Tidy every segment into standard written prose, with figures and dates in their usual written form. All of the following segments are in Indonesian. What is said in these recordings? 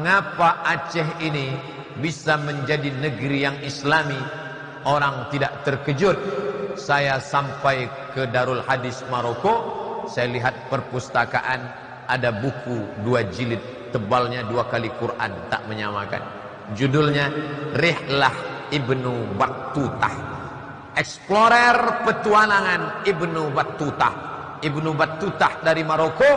mengapa Aceh ini bisa menjadi negeri yang islami? Orang tidak terkejut. Saya sampai ke Darul Hadis Maroko, saya lihat perpustakaan, ada buku 2 jilid, tebalnya 2 kali Quran, tak menyamakan. Judulnya Rihlah Ibnu Battutah, Explorer Petualangan Ibnu Battutah. Ibnu Battutah dari Maroko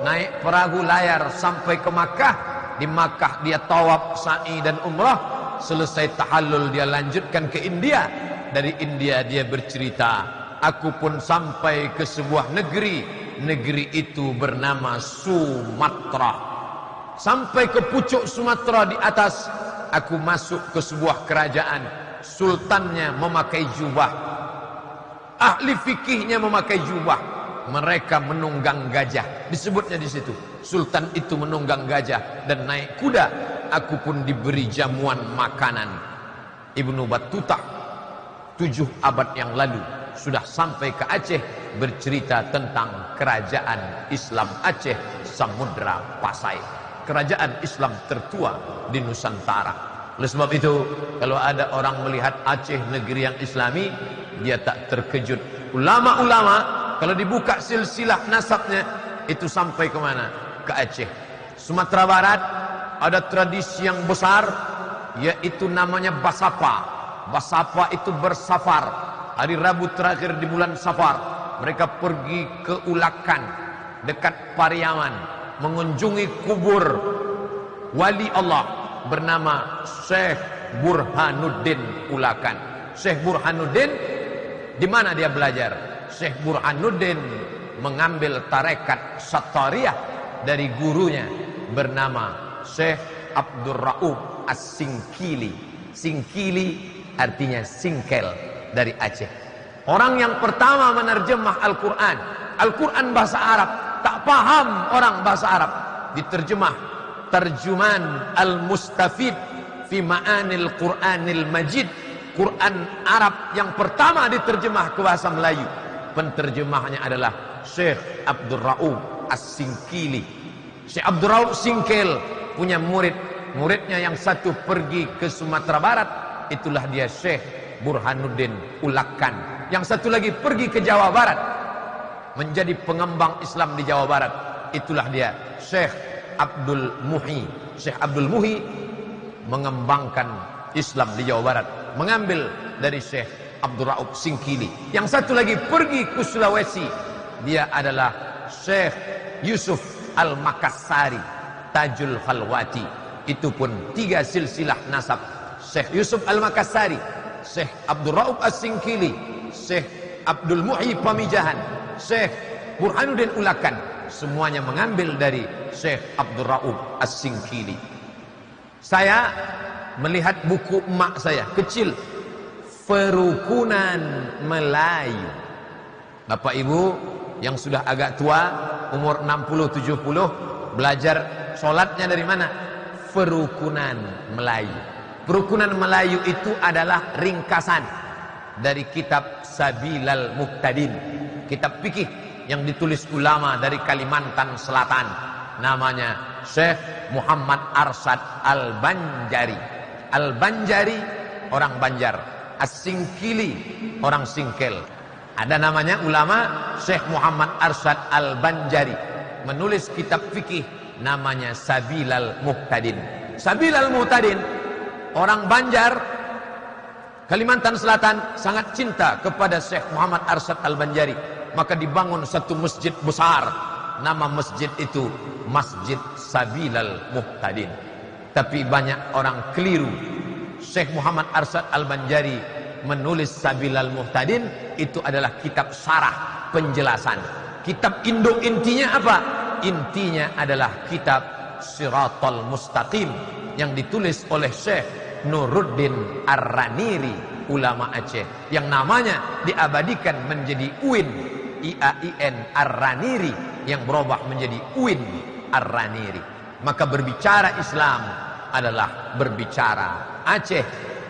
naik perahu layar sampai ke Makkah. Di Makkah dia tawaf, sa'i dan umrah. Selesai tahallul dia lanjutkan ke India. Dari India dia bercerita, aku pun sampai ke sebuah negeri. Negeri itu bernama Sumatra. Sampai ke pucuk Sumatera di atas, aku masuk ke sebuah kerajaan. Sultannya memakai jubah, ahli fikihnya memakai jubah. Mereka menunggang gajah, disebutnya di situ. Sultan itu menunggang gajah dan naik kuda. Aku pun diberi jamuan makanan. Ibnu Battutah 7 abad yang lalu sudah sampai ke Aceh, bercerita tentang kerajaan Islam Aceh Samudra Pasai, kerajaan Islam tertua di Nusantara. Oleh sebab itu, kalau ada orang melihat Aceh negeri yang islami, dia tak terkejut. Ulama-ulama kalau dibuka silsilah nasabnya, itu sampai ke mana? Ke Aceh. Sumatera Barat ada tradisi yang besar, yaitu namanya Basapa. Basapa itu bersafar. Hari Rabu terakhir di bulan Safar, mereka pergi ke Ulakan dekat Pariaman, mengunjungi kubur wali Allah bernama Syekh Burhanuddin Ulakan. Syekh Burhanuddin, di mana dia belajar? Syekh Burhanuddin mengambil tarekat Sattariyah dari gurunya bernama Syekh Abdul Rauf As-Singkili. Singkili artinya singkel dari Aceh. Orang yang pertama menerjemah Al-Quran. Al-Quran bahasa Arab, tak paham orang bahasa Arab, diterjemah Terjuman Al-Mustafid fi Ma'anil Quranil Majid. Quran Arab yang pertama diterjemah ke bahasa Melayu. Penterjemahnya adalah Syekh Abdul Rauf As-Singkili. Syekh Abdul Rauf Singkel punya murid. Muridnya yang satu pergi ke Sumatera Barat, itulah dia Syekh Burhanuddin Ulakan. Yang satu lagi pergi ke Jawa Barat, menjadi pengembang Islam di Jawa Barat. Itulah dia Syekh Abdul Muhi. Syekh Abdul Muhi mengembangkan Islam di Jawa Barat, mengambil dari Syekh Abdul Rauf Singkili. Yang satu lagi pergi ke Sulawesi, dia adalah Syekh Yusuf Al-Makassari Tajul Khalwati. Itu pun 3 silsilah nasab. Syekh Yusuf Al-Makassari, Syekh Abdul Rauf As-Singkili, Syekh Abdul Muhi Pamijahan, Syekh Burhanuddin Ulakan, semuanya mengambil dari Syekh Abdul Rauf As-Singkili. Saya melihat buku emak saya kecil, Perukunan Melayu. Bapak Ibu yang sudah agak tua, umur 60-70, belajar sholatnya dari mana? Perukunan Melayu. Perukunan Melayu itu adalah ringkasan dari kitab Sabilal Muqtadin, kitab fikih yang ditulis ulama dari Kalimantan Selatan, namanya Syekh Muhammad Arsyad Al-Banjari. Al-Banjari orang Banjar, As-Singkili orang Singkel. Ada namanya ulama Syekh Muhammad Arsyad Al-Banjari, menulis kitab fikih namanya Sabilal Muqtadin. Sabilal Muqtadin, orang Banjar Kalimantan Selatan sangat cinta kepada Syekh Muhammad Arsyad Al-Banjari, maka dibangun satu masjid besar. Nama masjid itu Masjid Sabilal Muqtadin. Tapi banyak orang keliru. Syekh Muhammad Arsyad Al-Banjari menulis Sabilal Muqtadin itu adalah kitab syarah, penjelasan. Kitab induk intinya apa? Intinya adalah kitab Siratal Mustaqim yang ditulis oleh Syekh Nuruddin Ar-Raniri, ulama Aceh, yang namanya diabadikan menjadi UIN, IAIN Ar-Raniri, yang berubah menjadi UIN Ar-Raniri. Maka berbicara Islam adalah berbicara Aceh,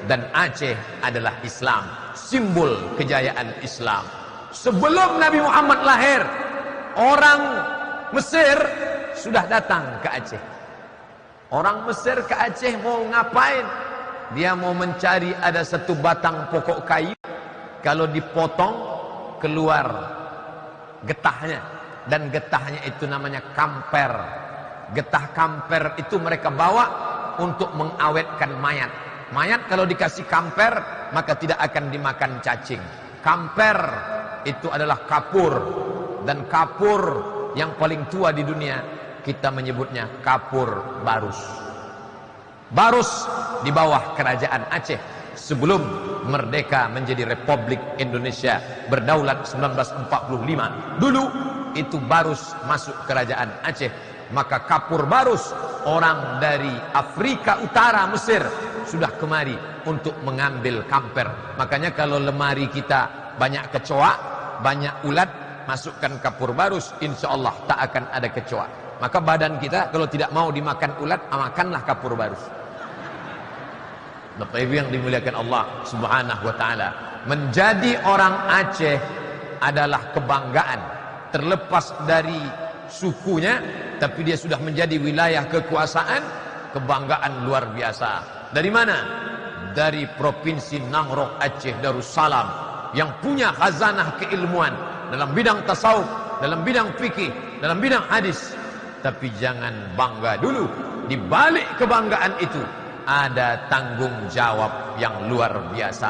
dan Aceh adalah Islam, simbol kejayaan Islam. Sebelum Nabi Muhammad lahir, orang Mesir sudah datang ke Aceh. Orang Mesir ke Aceh mau ngapain? Dia mau mencari ada satu batang pokok kayu, kalau dipotong keluar getahnya, dan getahnya itu namanya kamper. Getah kamper itu mereka bawa untuk mengawetkan mayat. Mayat kalau dikasih kamper maka tidak akan dimakan cacing. Kamper itu adalah kapur, dan kapur yang paling tua di dunia kita menyebutnya kapur Barus. Barus di bawah kerajaan Aceh sebelum merdeka menjadi Republik Indonesia berdaulat 1945. Dulu itu Barus masuk kerajaan Aceh. Maka kapur Barus, orang dari Afrika Utara, Mesir, sudah kemari untuk mengambil kamper. Makanya kalau lemari kita banyak kecoa, banyak ulat, masukkan kapur Barus, insya Allah tak akan ada kecoa. Maka badan kita kalau tidak mau dimakan ulat, makanlah kapur Barus. Bapak Ibu yang dimuliakan Allah Subhanahu wa taala, menjadi orang Aceh adalah kebanggaan. Terlepas dari sukunya, tapi dia sudah menjadi wilayah kekuasaan, kebanggaan luar biasa. Dari mana? Dari provinsi Nangrok Aceh Darussalam, yang punya khazanah keilmuan dalam bidang tasawuf, dalam bidang fikih, dalam bidang hadis. Tapi jangan bangga dulu, di balik kebanggaan itu ada tanggung jawab yang luar biasa.